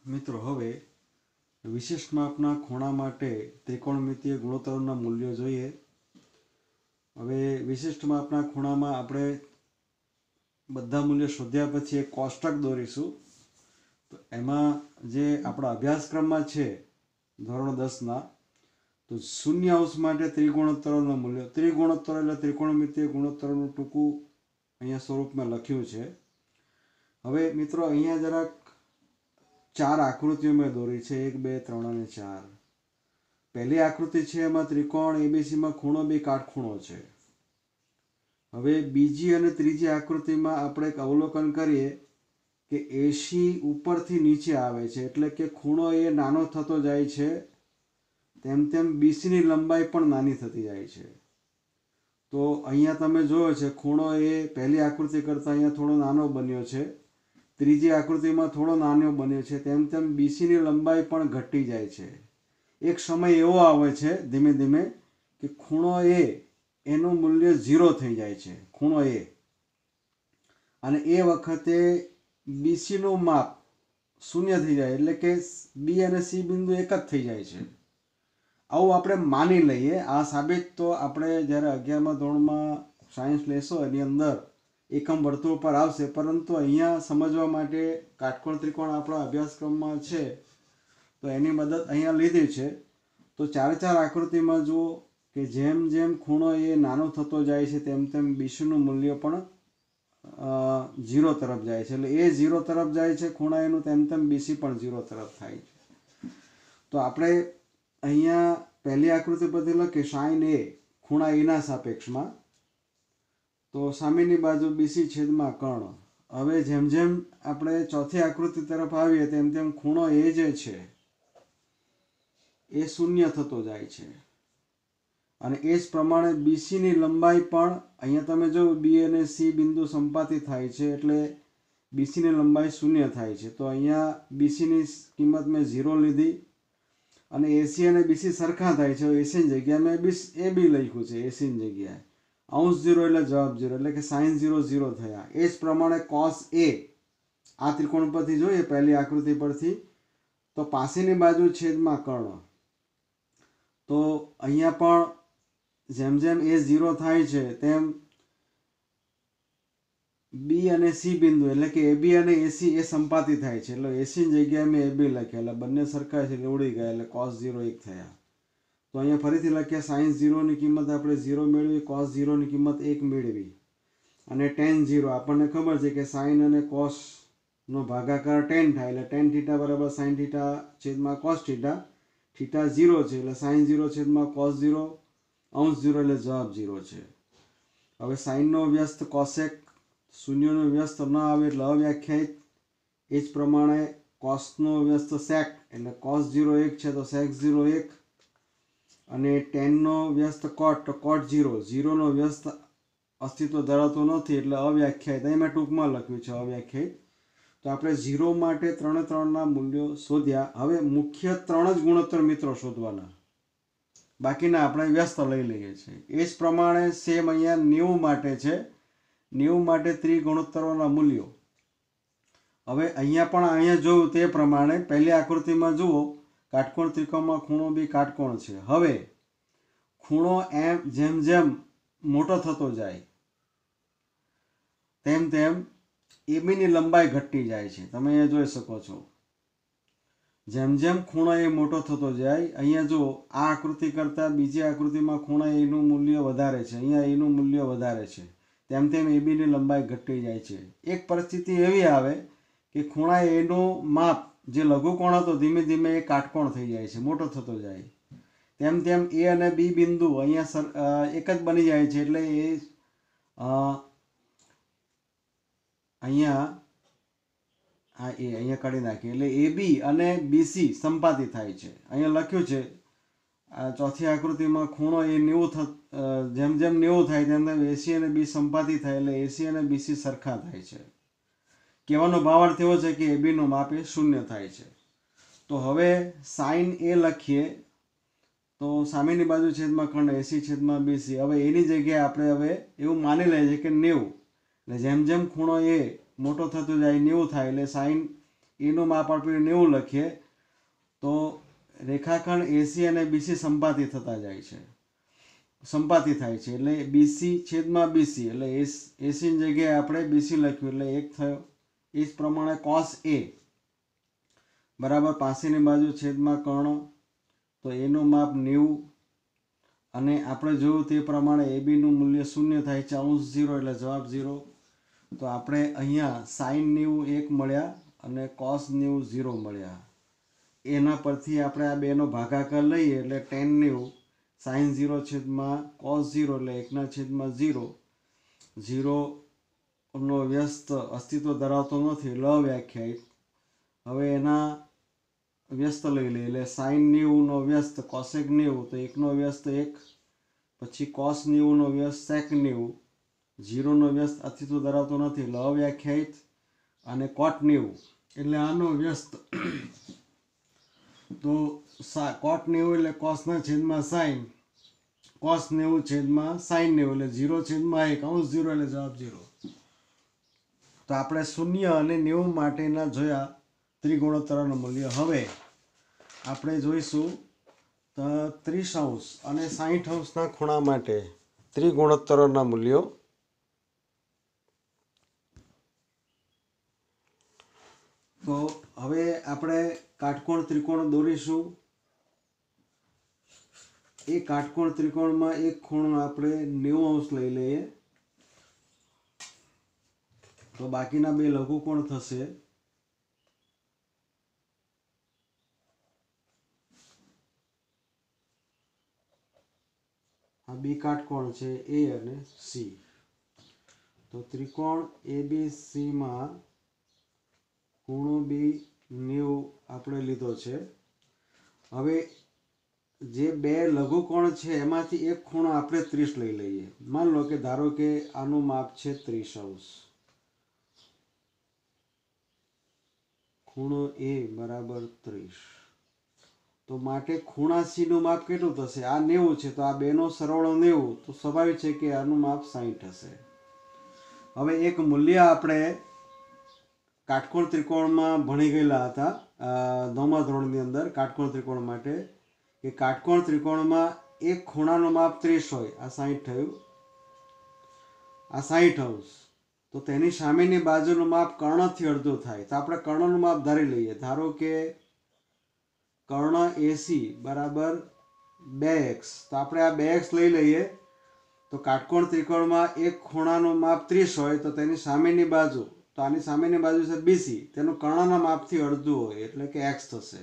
મિત્રો હવે વિશિષ્ટ માપના ખૂણા માટે ત્રિકોણમિતીય ગુણોત્તરોના મૂલ્યો જોઈએ। હવે વિશિષ્ટ માપના ખૂણામાં આપણે બધા મૂલ્યો શોધ્યા પછી એક કોષ્ટક દોરીશું। તો એમાં જે આપણા અભ્યાસક્રમમાં છે ધોરણ 10ના, તો શૂન્ય અંશ માટે ત્રિગુણોત્તરોના મૂલ્યો, ત્રિગુણોત્તર એટલે ત્રિકોણમિતીય ગુણોત્તરોનું ટૂંકું અહીંયા સ્વરૂપમાં લખ્યું છે। હવે મિત્રો અહીંયા જરાક 4 આકૃતિઓ મેં દોરી છે, 1 2 3 અને 4। પહેલી આકૃતિ છે એમાં ત્રિકોણ એબીસીમાં ખૂણો બી કાટખૂણો છે। હવે બીજી અને ત્રીજી આકૃતિમાં આપણે એક અવલોકન કરીએ કે એસી ઉપરથી નીચે આવે છે, એટલે કે ખૂણો એ નાનો થતો જાય છે, તેમ તેમ બીસીની લંબાઈ પણ નાની થતી જાય છે। તો અહીંયા તમે જોયો છે ખૂણો એ પહેલી આકૃતિ કરતાં અહીંયા થોડો નાનો બન્યો છે, ત્રીજી આકૃતિમાં થોડો નાનો બન્યો છે, તેમ તેમ બીસીની લંબાઈ પણ ઘટી જાય છે। એક સમય એવો આવે છે ધીમે ધીમે કે ખૂણો એ એનું મૂલ્ય 0 થઈ જાય છે, ખૂણો એ, અને એ વખતે બીસીનું માપ શૂન્ય થઈ જાય, એટલે કે બી અને સી બિંદુ એક જ થઈ જાય છે। આવું આપણે માની લઈએ। આ સાબિત તો આપણે જ્યારે 11મા ધોરણમાં સાયન્સ લેશો એની અંદર એકમ વર્તુળ પર આવશે, પરંતુ અહીંયા સમજવા માટે કાટકોણ ત્રિકોણ આપણા અભ્યાસક્રમમાં છે તો એની મદદ અહીંયા લીધી છે। તો 4 આકૃતિમાં જુઓ કે જેમ જેમ ખૂણો એ નાનો થતો જાય છે તેમ તેમ બીસીનું મૂલ્ય પણ 0 તરફ જાય છે, એટલે એ 0 તરફ જાય છે ખૂણા એનું, તેમ તેમ બીસી પણ 0 તરફ થાય છે। તો આપણે અહીંયા પહેલી આકૃતિ પરથી લખીએ સાઇન એ ખૂણા એના સાપેક્ષમાં, તો સામેની બાજુ બીસી છેદમાં કર્ણ। હવે જેમ જેમ આપણે ચોથી આકૃતિ તરફ આવીએ તેમ તેમ ખૂણો એ જે છે એ શૂન્ય થતો જાય છે, અને એ જ પ્રમાણે બીસીની લંબાઈ પણ અહીંયા તમે જો બી અને સી બિંદુ સંપાતી થાય છે એટલે બીસીની લંબાઈ શૂન્ય થાય છે। તો અહીંયા બીસીની કિંમત મેં 0 લીધી, અને એસી અને બીસી સરખા થાય છે, એસીની જગ્યાએ મેં એ બી લખ્યું છે, એસીની જગ્યાએ અંશ 0 એટલે જવાબ 0, એટલે કે સાઇન 0 0 થયા। એ જ પ્રમાણે કોસ એ આ ત્રિકોણ પરથી જોઈએ પહેલી આકૃતિ પરથી, તો પાસેની બાજુ છેદમાં કર્ણ, તો અહીંયા પણ જેમ જેમ એ 0 થાય છે તેમ બી અને સી બિંદુ એટલે કે એબી અને એસી એ સંપાતી થાય છે, એટલે એસીની જગ્યાએ મેં એબી લખ્યા, એટલે બંને સરખા છે એટલે ઉડી ગયા, એટલે કોસ 0 1 થયા। તો અહીંયા ફરીથી લખ્યા સાઇન 0ની કિંમત આપણે 0 મેળવી, કોસ 0ની કિંમત 1 મેળવી, અને ટેન 0 આપણને ખબર છે કે સાઇન અને કોસનો ભાગાકાર ટેન થાય, એટલે ટેન થીટા બરાબર સાઇન થીટા છેદમાં કોસ થીટા, થીટા 0 છે એટલે સાઇન 0 છેદમાં કોસ 0, અંશ 0 એટલે જવાબ 0 છે। હવે સાઇનનો વ્યસ્ત કોસેક, શૂન્યનો વ્યસ્ત ન આવે એટલે અવ્યાખ્યાયિત, એ જ પ્રમાણે કોસનો વ્યસ્ત સેક એટલે કોસ 0 1 છે તો સેક 0 1, અને ટેનનો વ્યસ્ત કોટ તો કોટ 0, 0નો વ્યસ્ત અસ્તિત્વ ધરાવતો નથી એટલે અવ્યાખ્યાયિત, અહીં મેં ટૂંકમાં લખ્યું છે અવ્યાખ્યાયિત। તો આપણે 0 માટે 3 મૂલ્યો શોધ્યા। હવે મુખ્ય 3 જ ગુણોત્તર મિત્રો શોધવાના, બાકીના આપણે વ્યસ્ત લઈ લઈએ છીએ। એ જ પ્રમાણે સેમ અહીંયા 90 માટે છે, 90 માટે ત્રિગુણોત્તરોના મૂલ્યો। હવે અહીંયા પણ અહીંયા જોયું તે પ્રમાણે પહેલી આકૃતિમાં જુઓ કાટકોણ ત્રિકોણમાં ખૂણો બી કાટકોણ છે। હવે ખૂણો એમ જેમ જેમ મોટો થતો જાય તેમ તેમ એબીની લંબાઈ ઘટતી જાય છે, તમે અહીંયા જોઈ શકો છો। જેમ જેમ ખૂણો એ મોટો થતો જાય, અહીંયા જુઓ આ આકૃતિ કરતાં બીજી આકૃતિમાં ખૂણો એનું મૂલ્ય વધારે છે, અહીંયા એનું મૂલ્ય વધારે છે, તેમ તેમ એબીની લંબાઈ ઘટતી જાય છે। એક પરિસ્થિતિ એવી આવે કે ખૂણા એનું માપ જે લઘુકોણ હતો ધીમે ધીમે એ કાટકોણ થઈ જાય છે, મોટો થતો જાય, તેમ તેમ એ અને બી બિંદુ અહીંયા એક જ બની જાય છે, એટલે એ અહીંયા કાઢી નાખીએ, એટલે એ બી અને બીસી સંપાતી થાય છે। અહીંયા લખ્યું છે આ ચોથી આકૃતિમાં ખૂણો એ 90 જેમ જેમ 90 થાય તેમ તેમ એસી અને બી સંપાતી થાય, એટલે એસી અને બીસી સરખા થાય છે। કહેવાનો ભાવાર્થ એવો છે કે એબીનું માપ એ 0 થાય છે। તો હવે સાઇન એ લખીએ તો સામેની બાજુ છેદમાં કર્ણ, એસી છેદમાં બીસી। હવે એની જગ્યાએ આપણે હવે એવું માની લઈએ છીએ કે 90, એટલે જેમ જેમ ખૂણો એ મોટો થતો જાય 90 થાય, એટલે સાઇન એનું માપ આપણે 90 લખીએ તો રેખાખંડ એસી અને બીસી સંપાતી થતા જાય છે, સંપાતી થાય છે. એટલે બીસી છેદમાં બીસી એટલે એસીની જગ્યાએ આપણે બીસી લખ્યું એટલે 1 થયો. એ જ પ્રમાણે કોસ એ બરાબર પાસેની બાજુ છેદમાં કર્ણ, તો એનું માપ 90. અને આપણે જોયું તે પ્રમાણે એબીનું મૂલ્ય 0 થાય છે, અંશ 0 એટલે જવાબ 0. તો આપણે અહીંયા સાઈન 90 1 મળ્યા અને કોસ 90 0 મળ્યા. એના પરથી આપણે આ બેનો ભાગાકાર લઈએ એટલે tan 90 સાઈન 0 છેદમાં કોસ 0 એટલે 1/0. 0નો વ્યસ્ત અસ્તિત્વ ધરાવતો નથી, અવ્યાખ્યાયિત. હવે એના વ્યસ્ત લઈ લઈએ એટલે સાઈન 90નો વ્યસ્ત કોસેક 90, તો 1નો વ્યસ્ત 1, પછી કોસ 90નો વ્યસ્ત સેક 90. 0નો વ્યસ્ત અસ્તિત્વ ધરાવતો નથી, અવ્યાખ્યાયિત. અને કોટ 90 એટલે આનો વ્યસ્ત. તો કોટ 90 એટલે કોસના છેદમાં સાઈન, કોસ 90 છેદમાં સાઈન 90 એટલે 0 છેદમાં 1 અંશ 0 એટલે જવાબ 0. તો આપણે 0 અને 90 માટેના જોયા ત્રિગુણોત્તરના મૂલ્ય. હવે આપણે જોઈશું 30° અને 60°ના ખૂણા માટે ત્રિગુણોત્તરના મૂલ્યો. તો હવે આપણે કાટકોણ ત્રિકોણ દોરીશું. એ કાટકોણ ત્રિકોણમાં એક ખૂણો આપણે 90° લઈ લઈએ તો બાકીના બે લઘુકોણ થશે. આ બે કાટકોણ છે એ અને સી. તો ત્રિકોણ એબીસી માં ખૂણો બી 90 આપણે લીધો છે. હવે જે બે લઘુકોણ છે એમાંથી એક ખૂણો આપણે 30 લઈ લઈએ. માન લો કે ધારો કે આનું માપ છે 30°. ખૂણો એ બરાબર 30. તો માટે ખૂણા સી નું માપ કેટલું થશે? આ 90 છે તો આ બેનો સરવાળો 90, તો સ્વાભાવિક છે કે આનું માપ 60 હશે. હવે એક મૂલ્ય આપણે કાટકોણ ત્રિકોણમાં ભણી ગયેલા હતા 9મા ધોરણની અંદર કાટકોણ ત્રિકોણ માટે, કે કાટકોણ ત્રિકોણમાં એક ખૂણાનું માપ 30 હોય, આ 60 થયું, આ 60°. તો તેની સામેની બાજુનું માપ કર્ણથી અડધું થાય. તો આપણે કર્ણનું માપ ધારી લઈએ. ધારો કે કર્ણ એસી બરાબર 2x, તો આપણે આ 2x લઈ લઈએ. તો કાટકોણ ત્રિકોણમાં એક ખૂણાનું માપ 30 હોય તો તેની સામેની બાજુ, તો આની સામેની બાજુ છે બીસી, તેનું કર્ણના માપથી અડધું હોય એટલે કે x થશે.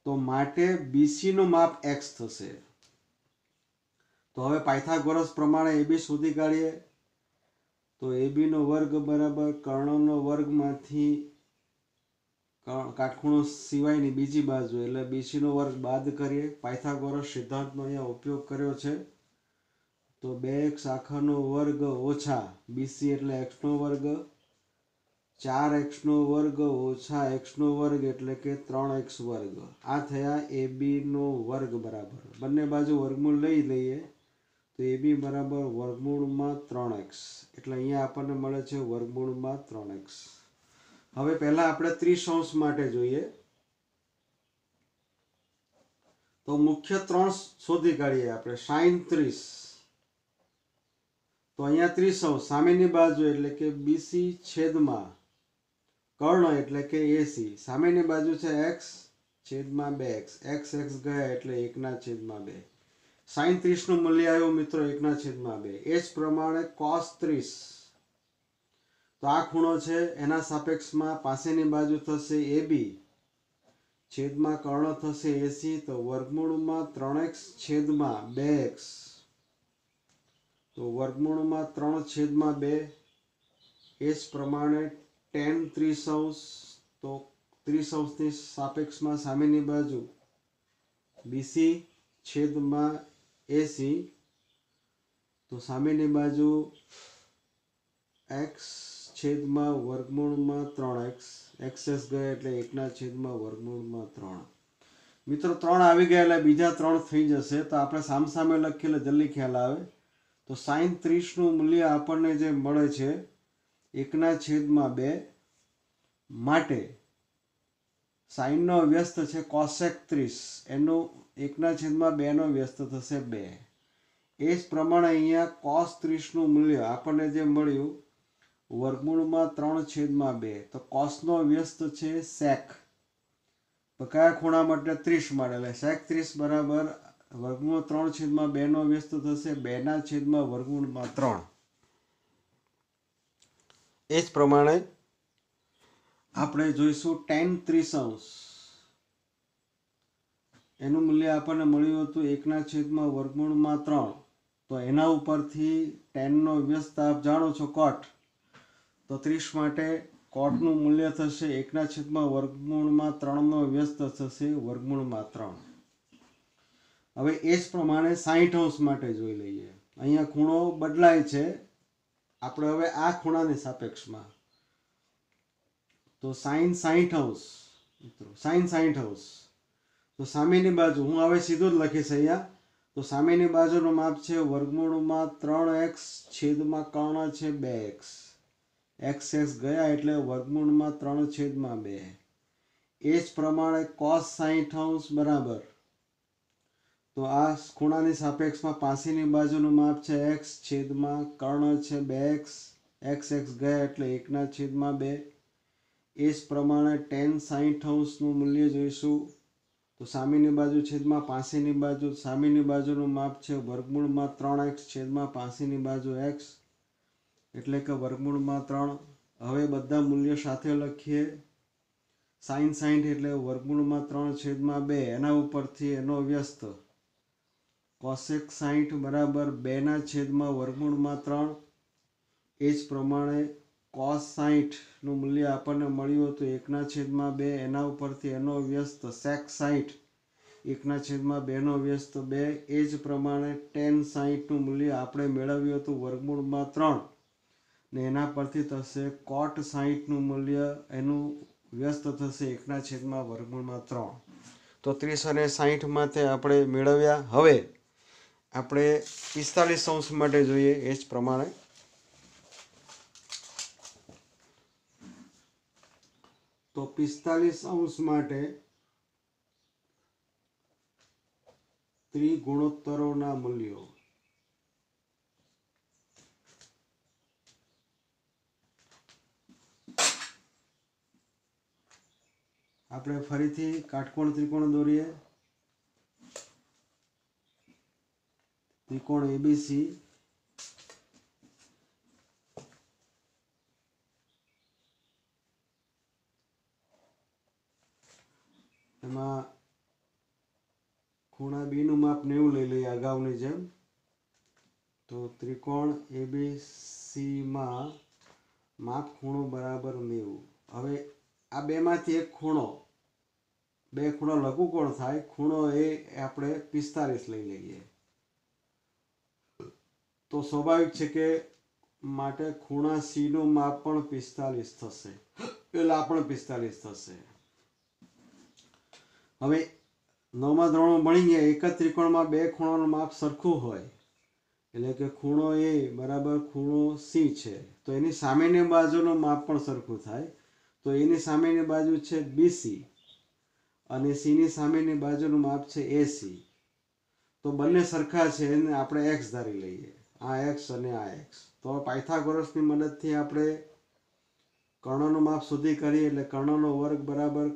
તો માટે બીસી નું માપ x થશે. તો હવે પાયથાગોરસ પ્રમાણે એબી શોધી કાઢીએ. તો એબી નો વર્ગ બરાબર કર્ણનો વર્ગમાંથી કાટખૂણો સિવાયની બીજી બાજુ એટલે બીસી નો વર્ગ બાદ કરીએ. પાયથાગોરસ સિદ્ધાંતનો અહીંયા ઉપયોગ કર્યો છે. તો 2x આખાનો વર્ગ ઓછા બીસી એટલે x નો વર્ગ, 4x નો વર્ગ ઓછા x નો વર્ગ એટલે કે 3x વર્ગ. આ થયા એબી નો વર્ગ બરાબર. બંને બાજુ વર્ગમૂળ લઈ લઈએ તો એબી બરાબર વર્ગમૂળમાં 3x એટલે અહીંયા આપણને મળે છે વર્ગમૂળમાં 3x. હવે પહેલા આપણે 30° માટે જોઈએ. તો મુખ્ય 3 શોધી કાઢીએ આપણે. sin 30, તો અહીંયા 30° સામેની બાજુ એટલે કે બીસી છેદમાં કર્ણ એટલે કે એસી, સામેની બાજુ છે x છેદમાં 2x, x ગયા એટલે 1/2. sin 30 નું મૂલ્ય આવ્યું મિત્રો 1/2. એ જ પ્રમાણે cos 30, તો આ ખૂણો છે એના સાપેક્ષમાં પાસેની બાજુ થશે એબી છેદમાં કર્ણ થશે એસી, તો વર્ગમૂળમાં 3x છેદમાં 2x, તો વર્ગમૂળમાં 3/2. એ જ પ્રમાણે tan 30°, તો 30° ની સાપેક્ષમાં સામેની બાજુ બીસી છેદમાં એસી, તો સામેની બાજુ x છેદમાં વર્ગમૂળમાં 3x, xs ગયા એટલે 1/3. મિત્રો 3 આવી ગયા એટલે બીજા 3 થઈ જશે. તો આપણે સામસામે લખીએ એટલે જલ્દી ખ્યાલ આવે. તો sin 30 નું મૂલ્ય આપણને જે મળે છે 1/2 માટે સાઈનનો વ્યસ્ત છે કોસેક 30, એનું 1/2 વ્યસ્ત થશે 2. એ જ પ્રમાણે અહીંયા cos 30નું મૂલ્ય આપણને જે મળ્યું વર્ગમૂળમાં 3/2, તો કોસનો વ્યસ્ત છે sec. તો કયા ખૂણા માટે? 30 માટે, એટલે sec 30 બરાબર વર્ગમૂળ 3/2 વ્યસ્ત થશે 2/3. એ જ પ્રમાણે આપણે જોઈશું tan 30°, એનું મૂલ્ય આપણને મળ્યું હતું 1/3. તો એના ઉપરથી tanનો વ્યસ્ત આપ જાણો છો cot, તો 30 માટે cotનું મૂલ્ય થશે 1/3 વ્યસ્ત થશે 3. હવે એ જ પ્રમાણે 60° માટે જોઈ લઈએ. અહીંયા ખૂણો બદલાય છે, આપણે હવે આ ખૂણાની સાપેક્ષમાં, તો sin 60°, તો સામેની બાજુ હું હવે સીધું જ લખીશ અહીંયા. તો સામેની બાજુનું માપ છે વર્ગમૂળમાં 3x છેદમાં કર્ણ છે 2x. x ગયા એટલે વર્ગમૂળમાં 3/2. એ જ પ્રમાણે cos 60° બરાબર, તો આ ખૂણાની સાપેક્ષમાં પાસેની બાજુનું માપ છે x છેદમાં કર્ણ છે 2x. x ગયા એટલે 1/2. એ જ પ્રમાણે tan 60°નું મૂલ્ય જોઈશું. તો સામેની બાજુ છેદમાં પાસેની બાજુ, સામેની બાજુનું માપ છે વર્ગમૂળમાં 3x છેદમાં પાસેની બાજુ x, એટલે કે વર્ગમૂળમાં 3. હવે બધા મૂલ્યો સાથે લખીએ. sin 60 એટલે વર્ગમૂળમાં 3/2, એના ઉપરથી એનો વ્યસ્ત cosec 60 બરાબર 2/3. એ જ પ્રમાણે cos 60નું મૂલ્ય આપણને મળ્યું હતું 1/2, એના ઉપરથી એનો વ્યસ્ત sec 60 1/2 વ્યસ્ત 2. એ જ પ્રમાણે tan 60નું મૂલ્ય આપણે મેળવ્યું હતું વર્ગમૂળમાં 3, ને એના પરથી થશે cot 60નું મૂલ્ય, એનું વ્યસ્ત થશે 1/3. તો 30 અને 60 માટે આપણે મેળવ્યા. હવે આપણે 45° માટે જોઈએ. એ જ પ્રમાણે તો 45° માટે ત્રિગુણોત્તરોના મૂલ્યો. આપણે ફરીથી કાટકોણ ત્રિકોણ દોરીએ. ત્રિકોણ ABC, એમાં ખૂણા B નું માપ 90 લઈ લઈએ અગાઉની જેમ. તો ત્રિકોણ ABC માં માપ ખૂણો બરાબર 90. હવે આ બેમાંથી એક ખૂણો, બે ખૂણા લઘુકોણ થાય, ખૂણો એ આપણે 45 લઈ લઈએ. તો સ્વાભાવિક છે કે માટે ખૂણા C નું માપ પણ 45 થશે, એટલે આ પણ 45 થશે. હવે 9માં ધોરણમાં ભણી ગયા, એક જ ત્રિકોણમાં બે ખૂણાનું માપ સરખું હોય, એટલે કે ખૂણો A બરાબર ખૂણો C છે, તો એની સામેની બાજુનું માપ પણ સરખું થાય. તો એની સામેની બાજુ છે BC અને C ની સામેની બાજુનું માપ છે AC. તો બંને સરખા છે, એને આપણે x ધારી લઈએ, આ x અને આ x. તો પાયથાગોરસની મદદથી આપણે કર્ણનું માપ શોધી કરીએ, એટલે કર્ણનો વર્ગ બરાબર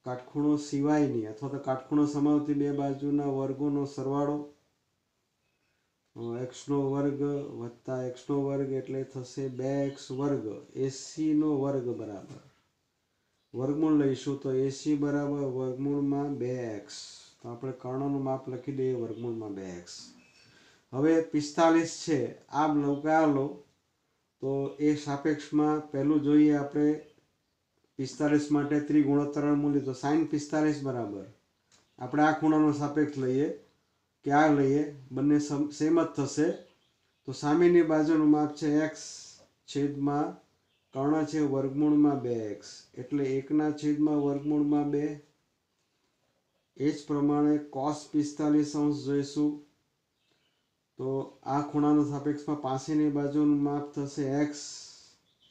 કાટખૂણો સિવાયની અથવા તો કાટખૂણો સમાવતી બે બાજુના વર્ગોનો સરવાળો, x નો વર્ગ વત્તા x નો વર્ગ એટલે થશે 2x વર્ગ. AC નો વર્ગ બરાબર વર્ગમૂળ લઈશું તો AC બરાબર વર્ગમૂળમાં 2x. તો આપણે કર્ણનું માપ લખી દઈએ વર્ગમૂળમાં 2x. હવે 45 છે, આ લો, તો એ સાપેક્ષમાં પહેલું જોઈએ આપણે 45 માટે ત્રિગુણોત્તર મૂલ્ય. તો sin 45 બરાબર આપણે આ ખૂણાનો સાપેક્ષ લઈએ કે આ લઈએ, બંને સેમ જ થશે. તો સામેની બાજુનું માપ છે x છેદમાં કર્ણ છે વર્ગમૂળમાં 2x, એટલે 1/2. એ જ પ્રમાણે cos 45° જોઈશું. તો આ ખૂણાનો સાપેક્ષમાં પાસેની બાજુનું માપ થશે x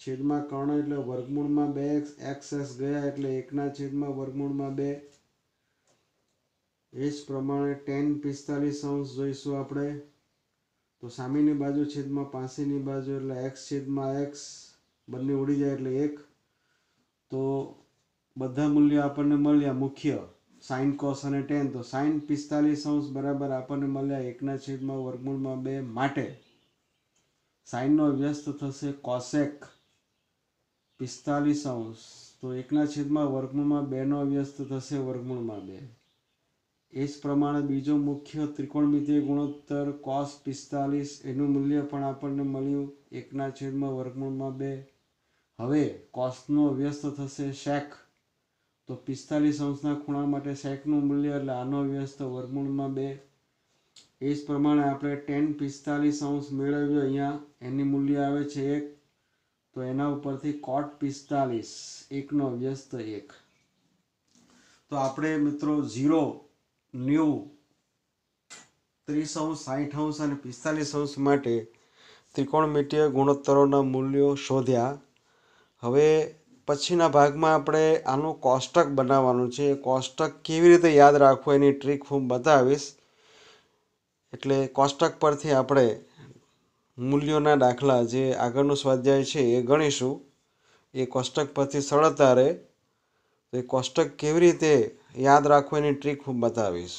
છેદમાં કર્ણ એટલે વર્ગમૂળમાં 2x, xs ગયા એટલે 1/√2. એ જ પ્રમાણે tan 45° જોઈશું આપણે. તો સામેની બાજુ છેદમાં પાસેની બાજુ એટલે x/x બંને ઉડી જાય એટલે 1. તો બધા મૂલ્યો આપણને મળ્યા મુખ્ય sin, cos અને tan. તો sin 45° બરાબર આપણને મળ્યા 1/√2. માટે sin નો વ્યસ્ત થશે cosec 45°. તો 1/√2 નો વ્યસ્ત થશે √2. એ જ પ્રમાણે બીજો મુખ્ય ત્રિકોણમિતિય ગુણોત્તર cos 45, એનું મૂલ્ય પણ આપણને મળ્યું 1/√2. હવે cosનો વ્યસ્ત થશે sec. તો 45°ના ખૂણા માટે secનું મૂલ્ય એટલે આનો વ્યસ્ત √2. એ જ પ્રમાણે આપણે tan 45° મેળવ્યો, અહીંયા એની મૂલ્ય આવે છે 1. તો એના ઉપરથી cot 45, 1નો વ્યસ્ત 1. તો આપણે મિત્રો 0, 90, 30°, 60° અને 45° માટે ત્રિકોણમિતિય ગુણોત્તરોના મૂલ્યો શોધ્યા. હવે પછીના ભાગમાં આપણે આનું કોષ્ટક બનાવવાનું છે. એ કોષ્ટક કેવી રીતે યાદ રાખવું એની ટ્રીક હું બતાવીશ. એટલે કોષ્ટક પરથી આપણે મૂલ્યોના દાખલા જે આગળનું સ્વાધ્યાય છે એ ગણીશું. એ કોષ્ટક પરથી સરળતા રહે. તો એ કોષ્ટક કેવી રીતે યાદ રાખવું એની ટ્રીક હું બતાવીશ.